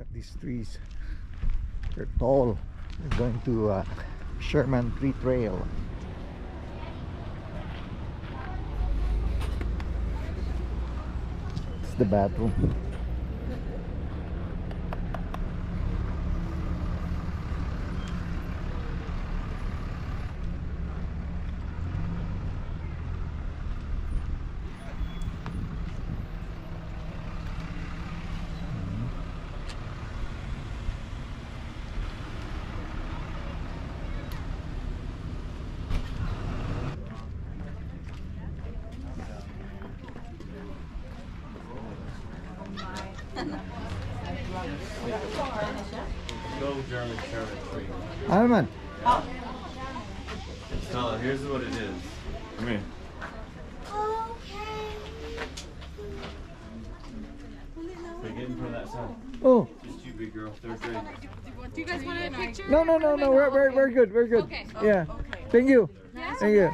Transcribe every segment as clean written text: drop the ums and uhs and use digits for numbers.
at these trees. They're tall. We're going to Sherman Tree Trail. It's the bathroom. Go German Sherman Tree. Ano man? So here's what it is. Come here. We're getting from that side. Oh. Just you, big girl. Third grade. Do you guys want a picture? No. We're good. We're good. Okay. Yeah. Thank you. Thank you.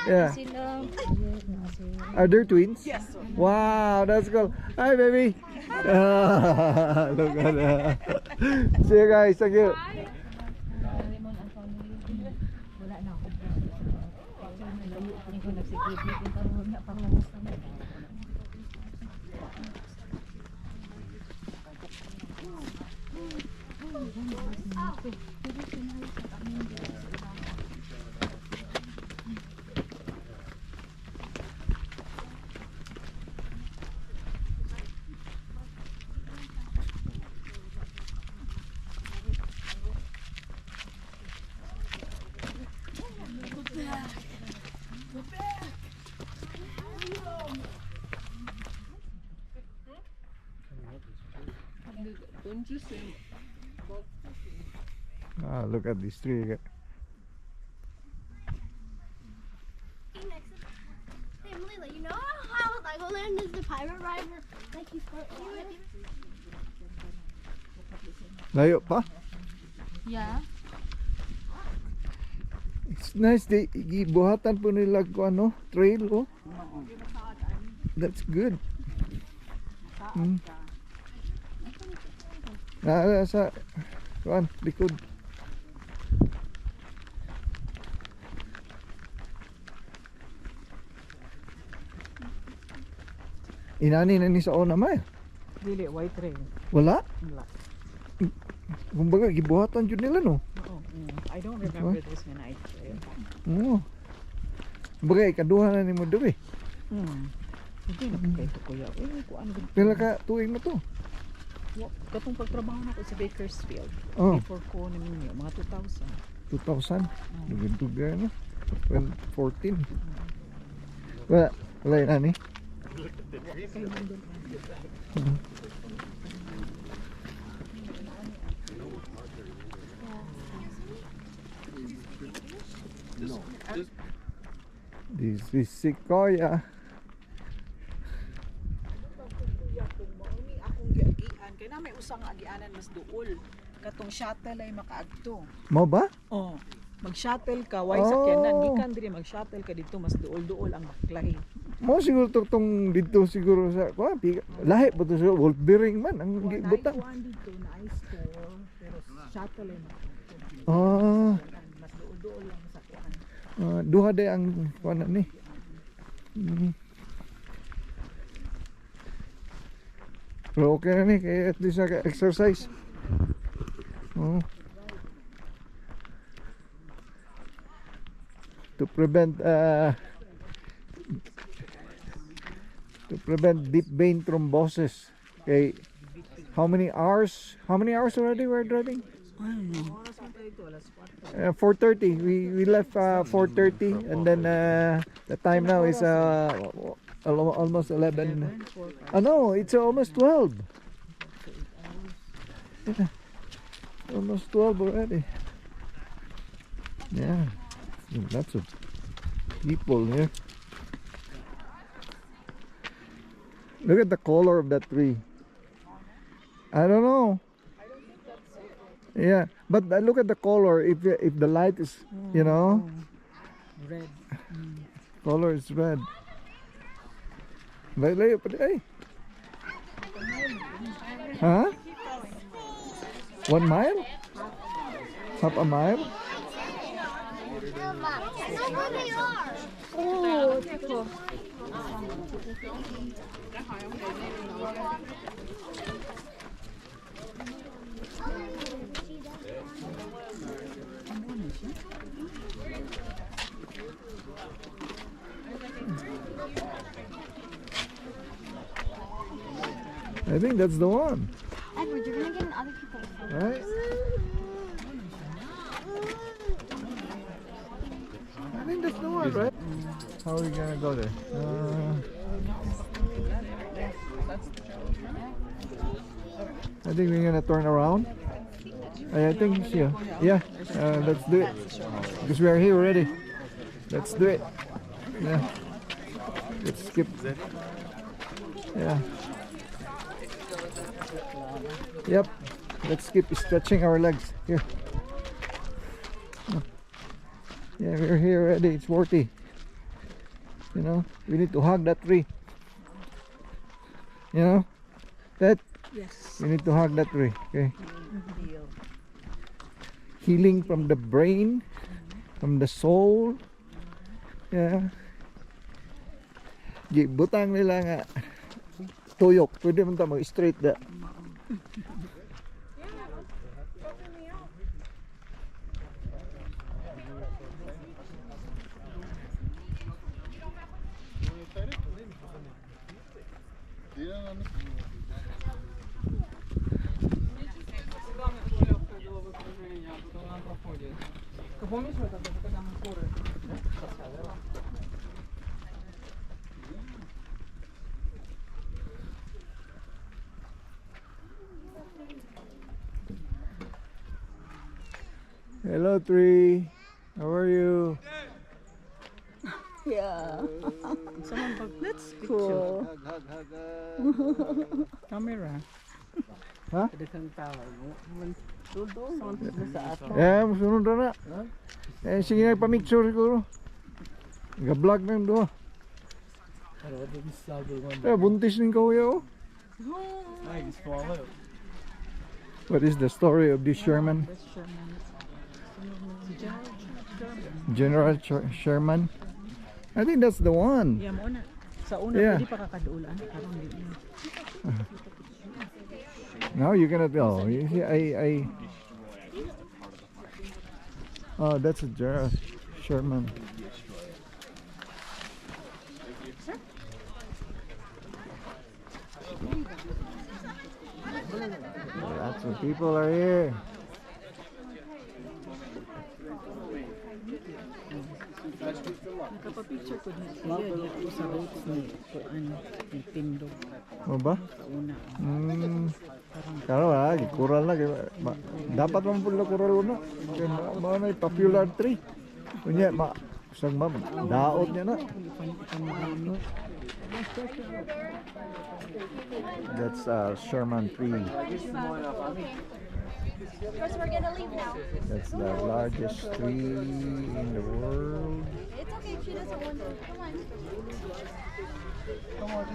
Yeah. Are there twins? Yes. Wow, that's cool. Hi, baby. Look at that. See you guys. Thank you. Look at this tree. Hey, Malila, you know how Legoland is the pirate ride where like you start Layo pa? Yeah. It's nice. They gibuhatan po nila ko ano, trail oh. That's good. Sa kuan likod. Inani na ni sa ona may. Dili white trail. Wala? Wala. Kumbaga gibuhatan jud nila no. Oo. I don't remember this night trail. Oo. Kumbaga ikaduha na nimo dubi. Hindi na kay to kuya. Kuan gud. Pila ka tuig na to? Katong pagtrabaho na ko sa Bakersfield. Oh. Before ko na ninyo, mga 2000. 2000. Dugay na. 2014. Wala yun ani. This is Sequoia. Akong giagian kay na may usang agianan mas duol. Katong shuttle ay makaadto. Mo ba? Oh. Mag-shuttle ka, way sakyanan, gikan diri mag-shuttle ka dito mas duol-duol ang lahi. Mo siguro tong dito siguro sa lahi ba to sa wolf bearing man ang butang. Kuan dito na ice store pero shuttle ay makaadto. Mas duol-duol lang sa kuan. Duha day ang kuan ni. Pero okay na ni kaya at least exercise. Oh. To prevent deep vein thrombosis. Okay, how many hours already we're driving? I don't know. 4:30. We left 4:30 and then the time now is almost 11. No, it's almost 12. Yeah. Almost 12 already. Yeah. Lots of people here. Look at the color of that tree. I don't know. Yeah, but look at the color. If the light is, you know, Red. color is red. Layo pa di ay. Huh? 1 mile? Half a mile? That's where they are. Oh, Tico. I think that's the one, Edward, you're gonna get in other people's photos. right? I think that's the one, right? How are we gonna go there? I think we're gonna turn around. I think yeah, yeah. Let's do it because we are here already. Let's do it. Yeah. Let's skip. Yeah. Yep. Let's keep stretching our legs here. Yeah, we're here already. It's worthy. You know, we need to hug that tree. You know, that Yes. we need to hug that tree. Okay. Healing from the brain, from the soul. Yeah. Gibutang nila nga tuyok. Pwede man ta mag-straight da. Hello tree. How are you? Yeah. That's cool. Camera. Ha? Daghang tao. Sa ato. Yeah, musunod na. Eh, sige nagpa-picture siguro. Ga-vlog na yung doha. Eh, buntis ng kuya oh. What is the story of this Sherman? General Sherman? I think that's the one. Yeah, mo na. Sa una Yeah. pwede pa kakaduulan karon di. Now you're gonna tell. You see, I. Oh, that's a General Sherman. Lots of people are here. Nakapapicture ko din siya dito sa roads ni kuan ni Tindog Ano ba? sa una. Karo kural na. Dapat man pula kural na. Kaya mga na popular tree. Kunya, isang daot niya na. That's Sherman Tree. First, we're gonna leave now. That's the largest tree in the world. It's okay if she doesn't want to. Come on.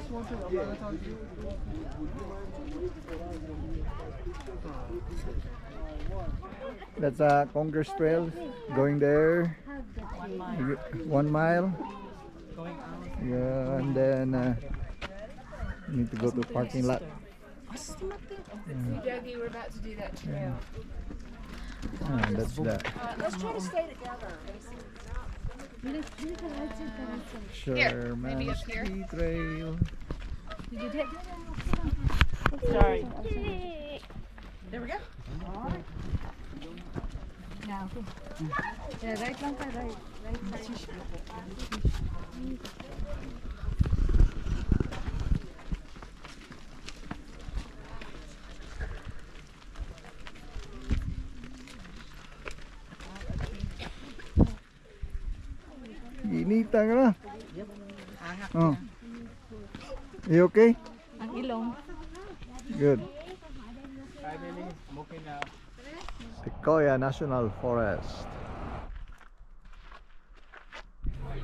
That's Congress Trail going there. 1 mile. Yeah, and then you need to go to parking lot. Dougie, we're about to do that trail. That's the Let's try to stay together. Sherman maybe up here. Tree Trail. Sorry. There we go. Now, yeah, right lang ka, right side. Ginita ka na. Oh. You okay? Ang ilong. Good. Sequoia National Forest.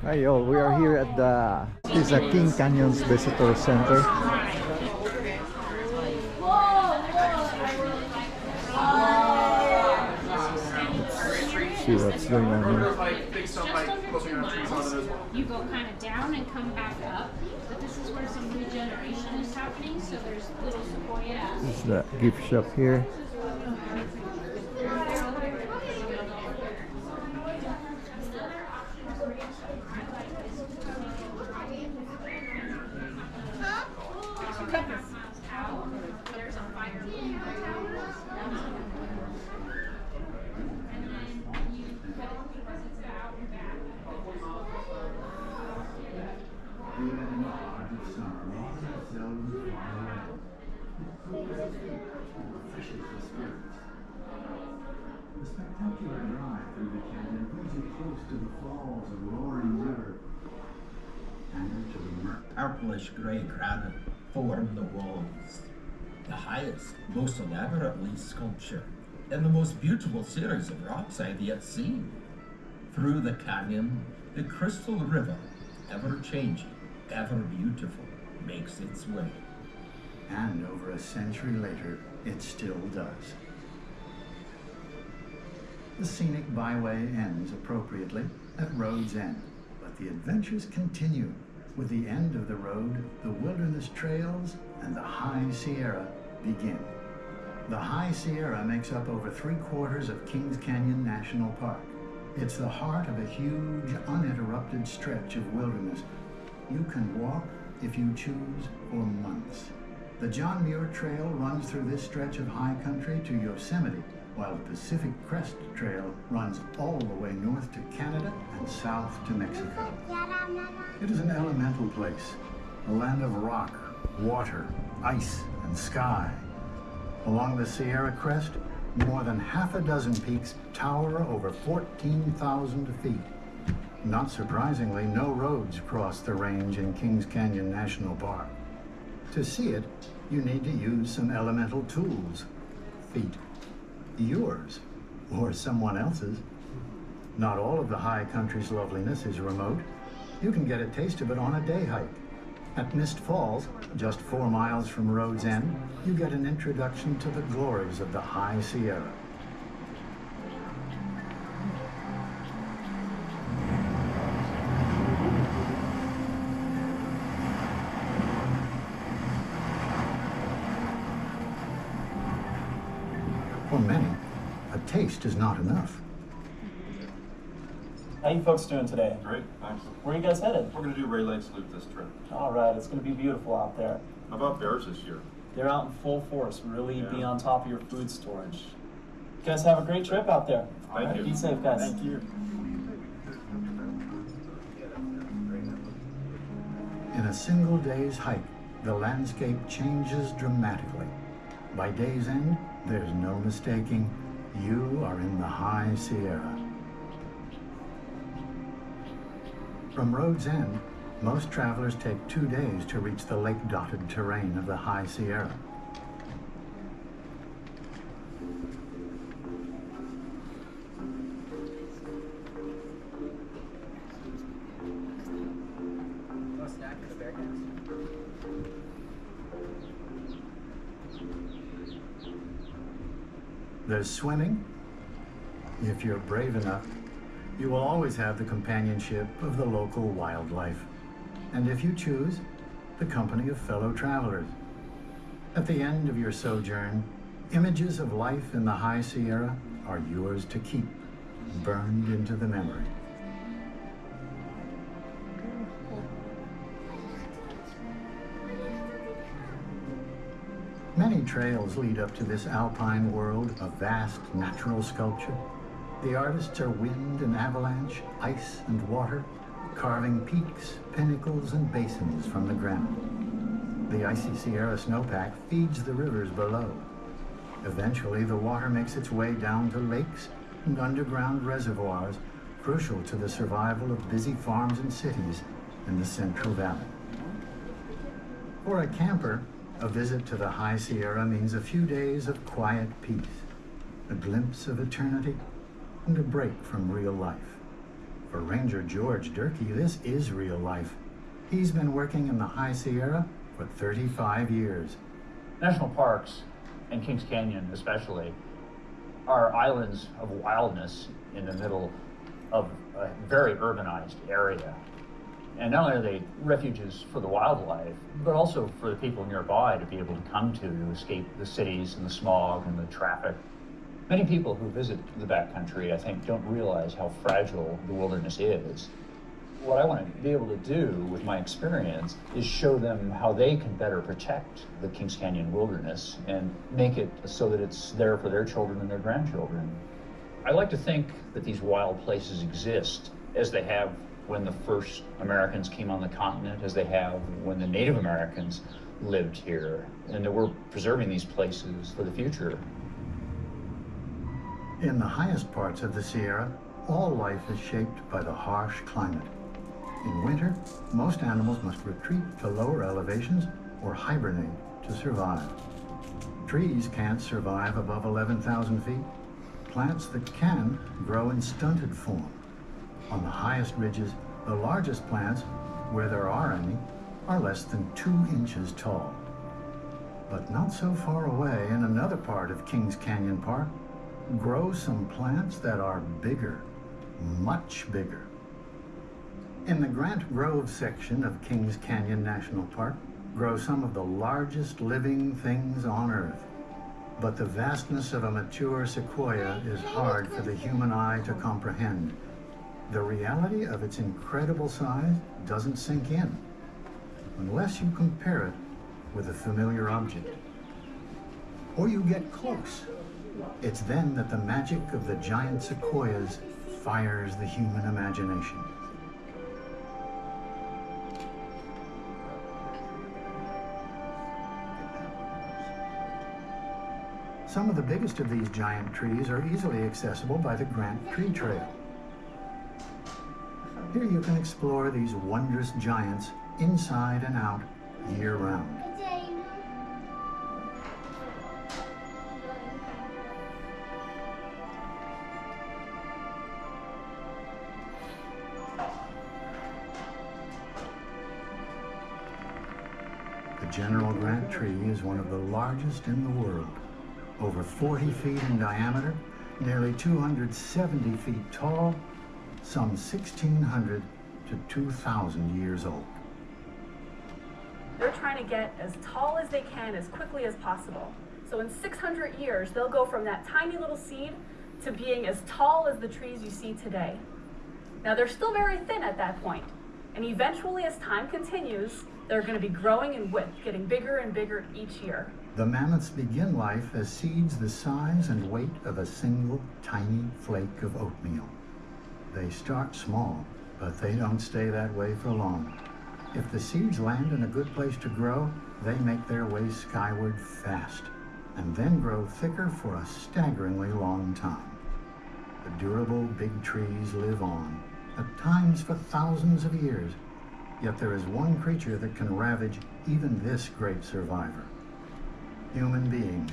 Hi all, we are here at the this is a King Canyons Visitor Center. see what's going on here. Just under 2 miles, you go kind of down and come back up. But this is where some regeneration is happening. So there's little Sequoia. This is the gift shop here. There's a fire. The spectacular drive through the canyon brings you close to the falls of Roaring River and to the purplish grey granite form the walls. The highest, most elaborately sculptured, and the most beautiful series of rocks I've yet seen. Through the canyon, the crystal river, ever changing, ever beautiful, makes its way. And over a century later, it still does. The scenic byway ends appropriately at Road's End, but the adventures continue. With the end of the road, the wilderness trails and the High Sierra begin. The High Sierra makes up over 3/4 of Kings Canyon National Park. It's the heart of a huge, uninterrupted stretch of wilderness. You can walk, if you choose, for months. The John Muir Trail runs through this stretch of high country to Yosemite, while the Pacific Crest Trail runs all the way north to Canada and south to Mexico. It is an elemental place, a land of rock, water, ice, and sky. Along the Sierra Crest, more than half a dozen peaks tower over 14,000 feet. Not surprisingly, no roads cross the range in Kings Canyon National Park. To see it, you need to use some elemental tools. Feet. Yours, or someone else's. Not all of the high country's loveliness is remote. You can get a taste of it on a day hike. At Mist Falls, just 4 miles from Road's End, you get an introduction to the glories of the High Sierra. For many, a taste is not enough. How you folks doing today? Great, thanks. Where are you guys headed? We're gonna do Ray Lakes Loop this trip. All right, it's going to be beautiful out there. How about bears this year? They're out in full force, really Yeah. be on top of your food storage. You guys have a great trip out there. All Thank right, you. Be safe, guys. Thank you. In a single day's hike, the landscape changes dramatically. By day's end, there's no mistaking, you are in the High Sierra. From Road's End, most travelers take 2 days to reach the lake-dotted terrain of the High Sierra. There's swimming. If you're brave enough, you will always have the companionship of the local wildlife. And if you choose, the company of fellow travelers. At the end of your sojourn, images of life in the High Sierra are yours to keep, burned into the memory. Many trails lead up to this alpine world of vast natural sculpture. The artists are wind and avalanche, ice and water, carving peaks, pinnacles, and basins from the granite. The icy Sierra snowpack feeds the rivers below. Eventually, the water makes its way down to lakes and underground reservoirs, crucial to the survival of busy farms and cities in the Central Valley. For a camper, a visit to the High Sierra means a few days of quiet peace, a glimpse of eternity, and a break from real life. For Ranger George Durkee, this is real life. He's been working in the High Sierra for 35 years. National parks, and Kings Canyon especially, are islands of wildness in the middle of a very urbanized area. And not only are they refuges for the wildlife, but also for the people nearby to be able to come to escape the cities and the smog and the traffic. Many people who visit the backcountry, I think, don't realize how fragile the wilderness is. What I want to be able to do with my experience is show them how they can better protect the Kings Canyon wilderness and make it so that it's there for their children and their grandchildren. I like to think that these wild places exist as they have when the first Americans came on the continent, as they have when the Native Americans lived here, and that we're preserving these places for the future. In the highest parts of the Sierra, all life is shaped by the harsh climate. In winter, most animals must retreat to lower elevations or hibernate to survive. Trees can't survive above 11,000 feet. Plants that can grow in stunted form. On the highest ridges, the largest plants, where there are any, are less than 2 inches tall. But not so far away, in another part of Kings Canyon Park, grow some plants that are bigger, much bigger. In the Grant Grove section of Kings Canyon National Park grow some of the largest living things on Earth. But the vastness of a mature sequoia is hard for the human eye to comprehend. The reality of its incredible size doesn't sink in unless you compare it with a familiar object. Or you get close. It's then that the magic of the giant sequoias fires the human imagination. Some of the biggest of these giant trees are easily accessible by the Grant Tree Trail. Here you can explore these wondrous giants inside and out year-round. The General Grant Tree is one of the largest in the world. Over 40 feet in diameter, nearly 270 feet tall, some 1,600 to 2,000 years old. They're trying to get as tall as they can as quickly as possible. So in 600 years, they'll go from that tiny little seed to being as tall as the trees you see today. Now they're still very thin at that point, and eventually as time continues, they're going to be growing in width, getting bigger and bigger each year. The mammoths begin life as seeds the size and weight of a single tiny flake of oatmeal. They start small, but they don't stay that way for long. If the seeds land in a good place to grow, they make their way skyward fast, and then grow thicker for a staggeringly long time. The durable big trees live on, at times for thousands of years, yet there is one creature that can ravage even this great survivor: human beings.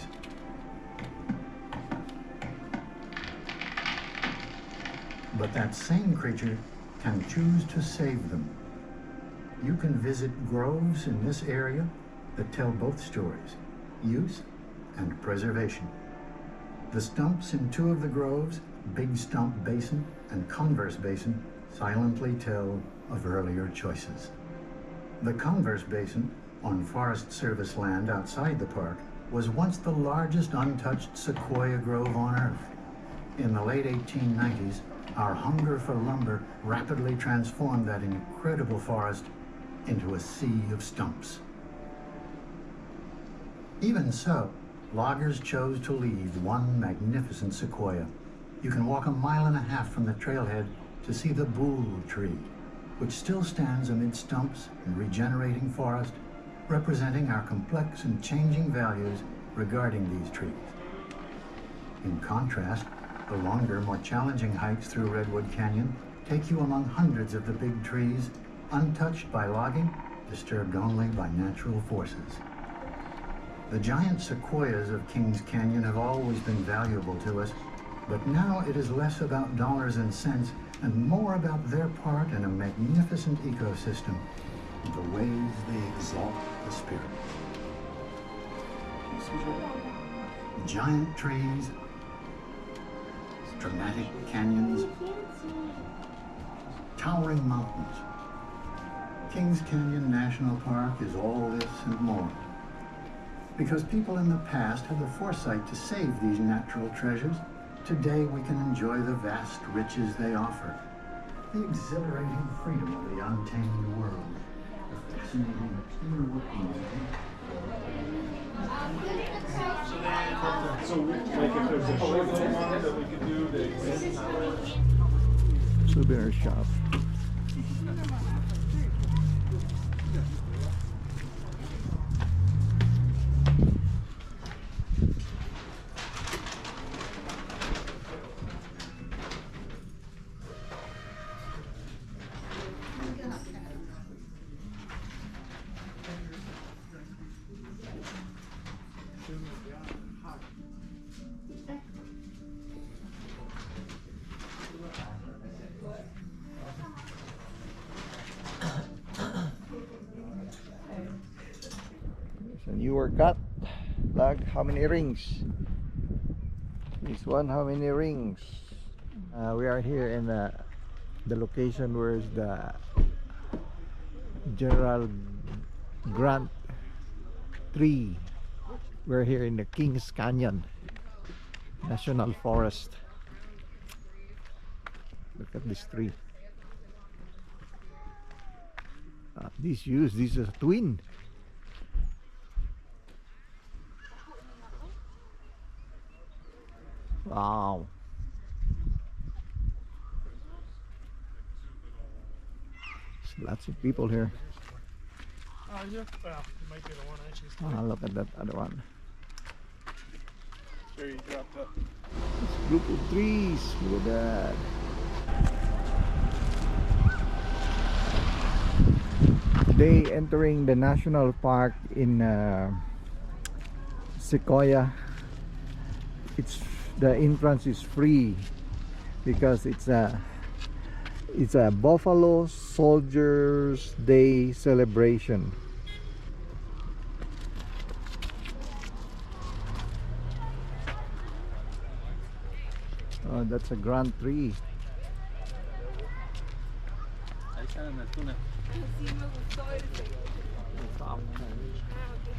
But that same creature can choose to save them. You can visit groves in this area that tell both stories: use and preservation. The stumps in 2 of the groves, Big Stump Basin and Converse Basin, silently tell of earlier choices. The Converse Basin, on Forest Service land outside the park, was once the largest untouched sequoia grove on Earth. In the late 1890s, our hunger for lumber rapidly transformed that incredible forest into a sea of stumps. Even so, loggers chose to leave one magnificent sequoia. You can walk 1.5 miles from the trailhead to see the bull tree, which still stands amid stumps and regenerating forest, representing our complex and changing values regarding these trees. In contrast, the longer, more challenging hikes through Redwood Canyon take you among hundreds of the big trees, untouched by logging, disturbed only by natural forces. The giant sequoias of Kings Canyon have always been valuable to us, but now it is less about dollars and cents and more about their part in a magnificent ecosystem, the ways they exalt the spirit. Giant trees, dramatic canyons, towering mountains. Kings Canyon National Park is all this and more. Because people in the past had the foresight to save these natural treasures, today we can enjoy the vast riches they offer. The exhilarating freedom of the untamed world. The fascinating inner workings. So, like, if there's a short one that we could do, Souvenir shop. And you were cut. Like how many rings? This one, how many rings? We are here in the location where is the General Grant Tree. We're here in the Kings Canyon National Forest. Look at this tree. This is a twin. Wow. There's lots of people here. well, it might be the one I just Look at that other one. There you dropped up. This group of trees. Look at that. Today entering the national park in Sequoia. The entrance is free because it's a Buffalo Soldiers Day celebration. Oh, that's a grand tree.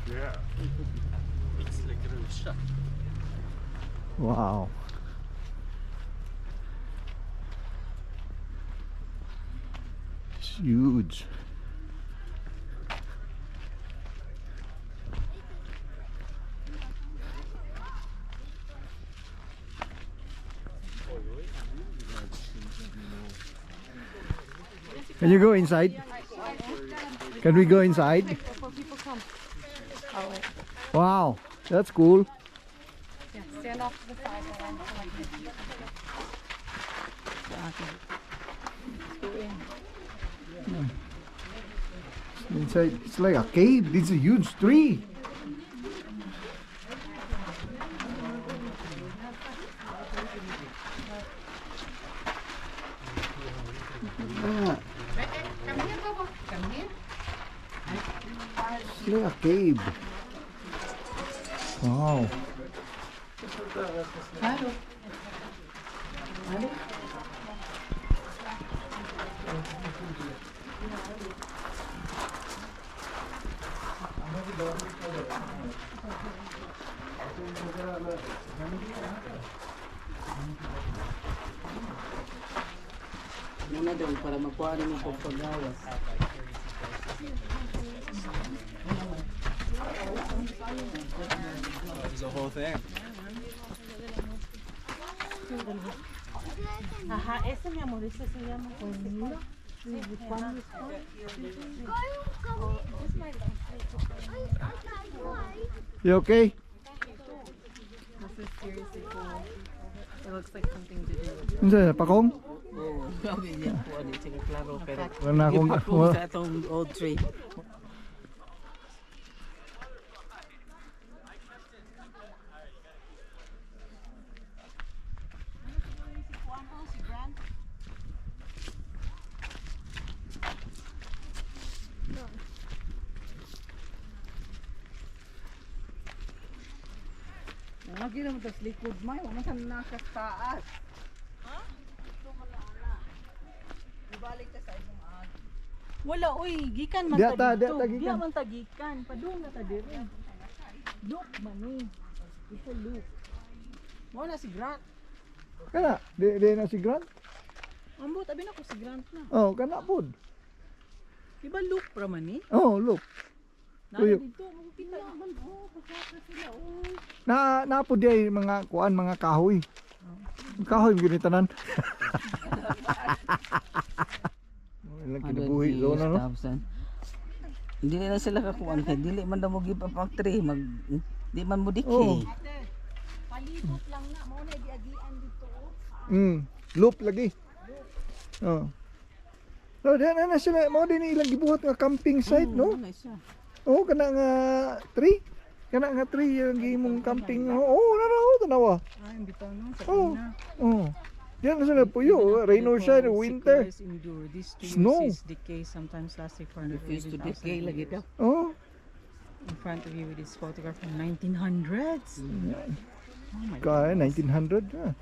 Yeah. It's like a real shot. Wow. It's huge. Can you go inside? Can we go inside? Wow, that's cool. Yeah, stand off to the side. Inside, it's like a cave. This is a huge tree. Come here, Bobo. Come here. It's like a cave. Wow. Muna daw para makuha rin mo pagpagawas. There's a whole thing. Ajá, ese mi amor, ese se llama colmillo. You okay? This is seriously cool. It looks like something to do with Ano pakong? Oo, sabi niya po, ano, sige, klaro, pero Wala akong ipakong sa itong old tree. Agi naman tas likod may, wala ka nakas taas. Ha? Ito malala. Ibalik ka sa imong agi. Wala oy, gikan man ta dito. Diya man ta gikan, padung na ta dire. Look man oy. Ito look. Mo na si Grant. Kana, di na si Grant. Ambo tabi na ko si Grant na. Oh, kana pod. Iba look pra man ni. Oh, look. Nana dito mo kita man oh, kasaka sila oy. Na po di ay mga kuan, mga kahoy. Kahoy gini tanan. Ilang kinabuhi daw na no. Hindi na sila kakuan kay dili man daw mo gipapang tree mag di man mo diki. Oh. Palibot lang na mo na giagian dito. Loop lagi. Oh. So diyan na sila mo din ilang gibuhat nga camping site no. Oh, kana nga tree. Kana nga tree yung gimong camping. Oh, tanawa. Ah, bitaw no sa Oh. una. Oh. Diyan na sila puyo, rain or shine, winter. Snow. Decay sometimes lasting for refuse to decay lagi daw. Oh. In front of you with this photograph from 1900s. Oh my Kaya 1900 ah.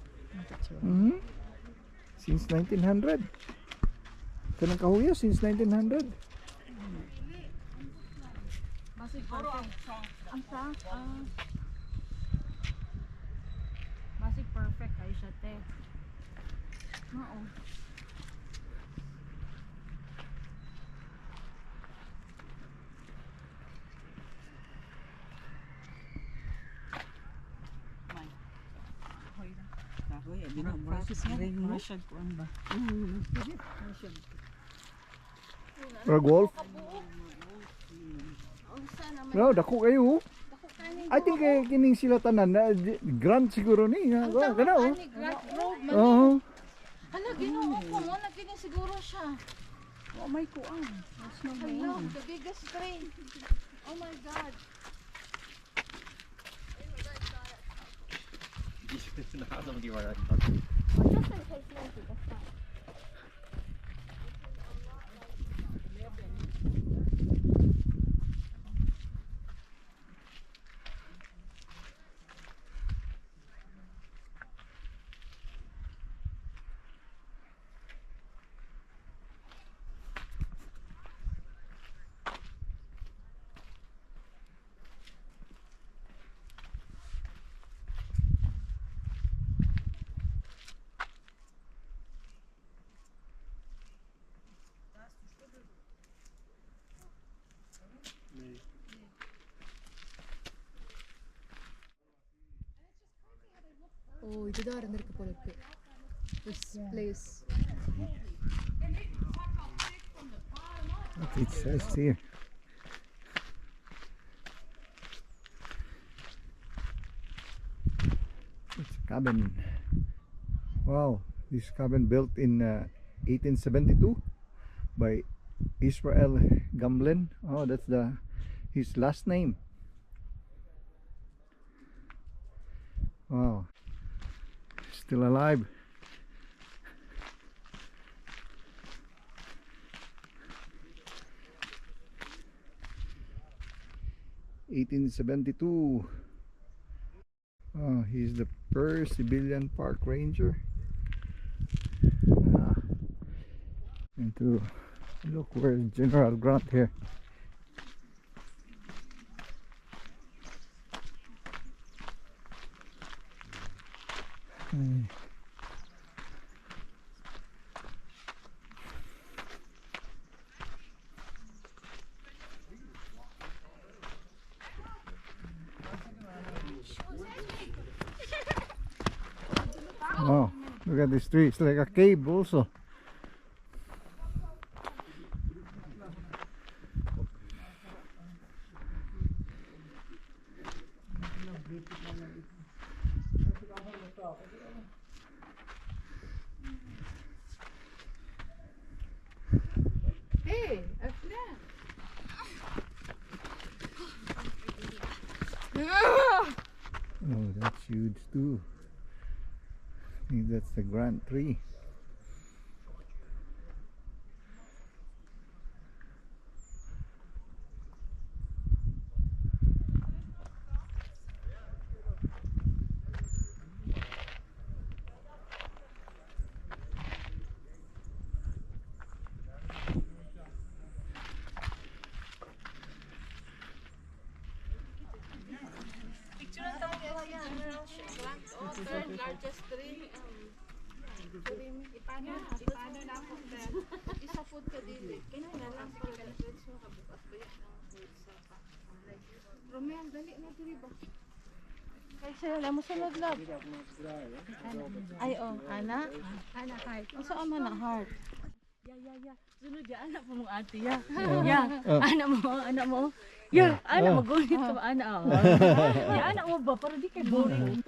Since 1900. Kanang kahuya since 1900. Basic perfect ay siya te. Oo. Kahoy, abi na Marshall kuan ba? Golf. No, dako kayo. I think kining sila tanan na grand siguro ni. Kana oh. Oo. Hala, Ginoo ko mo na kini siguro siya. Oh my kuan. Hello, the biggest tree. Oh my God. Oh, itu dah rendah kepala ke. This place. It says here. It's a cabin. Wow, this cabin built in 1872 by Israel Gamblin. Oh, that's his last name. Wow, still alive. (1872). Oh, he's the first civilian park ranger. And to look, where's General Grant here? Oh, look at this tree. It's like a cave also. Hey, a friend. Oh, that's huge too. I think that's the Grant tree. largest tree. Ipano na ako din. Isa food ka dili. Kaya na lang para fruits mo kabukas pa yan ang fruits sa Romel, dali na dili ba? Ay, sa'yo, mo sunod love. Ay, oh, Ana? Ana, heart. Ang saan man na heart? Ya. Sunod ya, anak mo mong ate, ya. Ya, anak mo. Ya, anak mo, gunit ka ba, anak? Ya, anak mo ba? Para di kay boring.